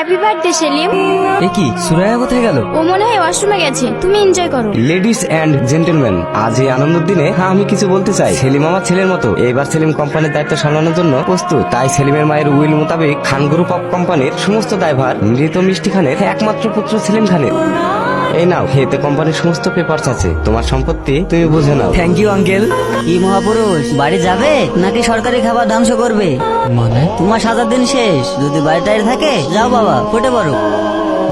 Happy birthday Selim. এ কি সুরাইয়া কোথায় গেল? ও মনে হয় ওয়াশরুমে গেছে, তুমি এনজয় করো। লেডিস এন্ড জেন্টলম্যান, আজ এই আনন্দের দিনে আমি কিছু বলতে চাই। সেলিম আমার ছেলের মতো, এবার সেলিম কোম্পানির দায়িত্ব সামলানোর জন্য প্রস্তুত। তাই সেলিমের মায়ের উইল মোতাবেক খান গ্রুপ অফ কোম্পানির সমস্ত দায়ভার মৃত মিষ্টি খানের একমাত্র পুত্র সেলিম খানের। এই নাও, এতে কোম্পানির সমস্ত পেপারস আছে, তোমার সম্পত্তি তুমি বুঝে নাও। Thank you uncle. কি মহাপুরুষ, বাড়ি যাবে নাকি সরকারি খাবার ধ্বংস করবে? মানে তোমার 7 দিন শেষ, যদি বাড়িটাই থাকে যাও বাবা, ফুটে পড়ো।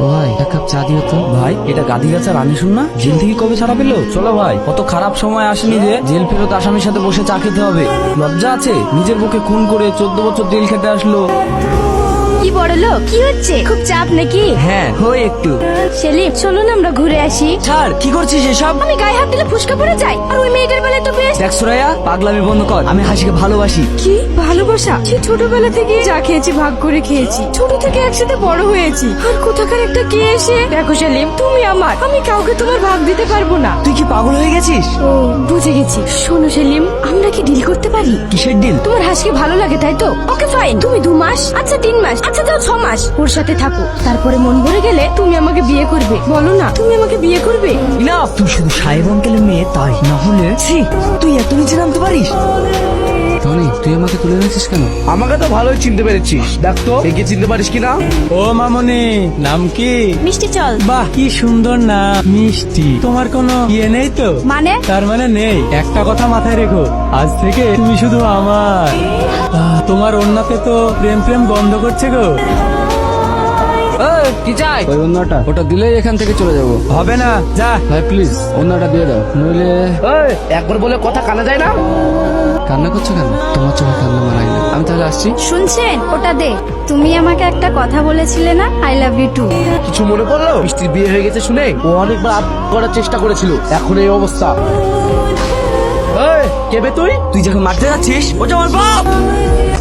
ভাই এক কাপ চা দিও তো। ভাই এটা গাদিগাছা রানী শুন না, জেল থেকে কবে ছাড়া পেলো? চলো ভাই, কত খারাপ সময় আসেনি যে জেল ফেরত আসামির সাথে বসে চা খেতে হবে। লজ্জা আছে? নিজের বুকে খুন করে 14 বছর জেল খেতে আসলো। কি বড়লো, কি হচ্ছে? খুব চাপ নাকি? হ্যাঁ হই একটু। সেলিম চলো না আমরা ঘুরে আসি। ছাড়, কি করছিস এসব? আমি গায়ে হাত দিলে ফুসকা পড়ে যায়, আর ওই মেয়েটার বেলায় তো বেশ। দেখ সুরাইয়া, পাগলামি বন্ধ কর। আমি হাসিকে ভালোবাসি। কি ভালোবাসা? সে ছোটবেলা থেকে যা খেয়েছি ভাগ করে খেয়েছি, ছোট থেকে একসাথে বড় হয়েছি। আর কোথাকার একটা কে এসে, দেখো সেলিম তুমি আমার, আমি কাউকে তোমার ভাগ দিতে পারবো না। তুই কি পাগল হয়ে গেছিস? ও বুঝে গেছি। শোনো সেলিম, আমরা কি ডিল করতে পারি? কিসের ডিল? তোমার হাসকে ভালো লাগে তাই তো? ওকে ফাইন, তুমি 2 মাস, আচ্ছা 3 মাস, আচ্ছা যাও 6 মাস ওর সাথে থাকো। তারপরে মন ভরে গেলে তুমি আমাকে বিয়ে করবে। বলো না, তুমি আমাকে বিয়ে করবে? ইনাফ, তুই শুধু সাহেব আঙ্কেলের মেয়ে তাই না হলে ছি, তুই এত নিচে নামতে পারিস? টনি, তুই আমাকে তুলে নিয়েছিস কেন? আমাকে তো ভালোই চিনতে পেরেছিস, দেখ তো একে চিনতে পারিস কিনা। ও মামনি, নাম কি? মিষ্টি চল। বাহ, কি সুন্দর না, মিষ্টি। তোমার কোনো ইয়ে নেই তো? মানে? তার মানে নেই। একটা কথা মাথায় রেখো, আজ থেকে তুমি শুধু আমার। তোমার অন্যতে তো প্রেম প্রেম বন্ধ করছে গো। কি চাই? ওই অন্যটা, ওটা দিলেই এখান থেকে চলে যাবো। হবে না, যা। ভাই প্লিজ অন্যটা দিয়ে দাও, নইলে। এই, একবার বলে কথা কানে যায় না? কান্না করছো কেন? তোমার চোখে কান্না মারাই না। আমি তাহলে আসছি। শুনছেন, ওটা দে। তুমি আমাকে একটা কথা বলেছিলে না, আই লাভ ইউ টু। কিছু মনে পড়লো? মিষ্টির বিয়ে হয়ে গেছে শুনে ও অনেকবার আপ করার চেষ্টা করেছিল, এখন এই অবস্থা। এই, কেবে তুই? তুই যখন মারতে যাচ্ছিস, ও যে আমার বাপ।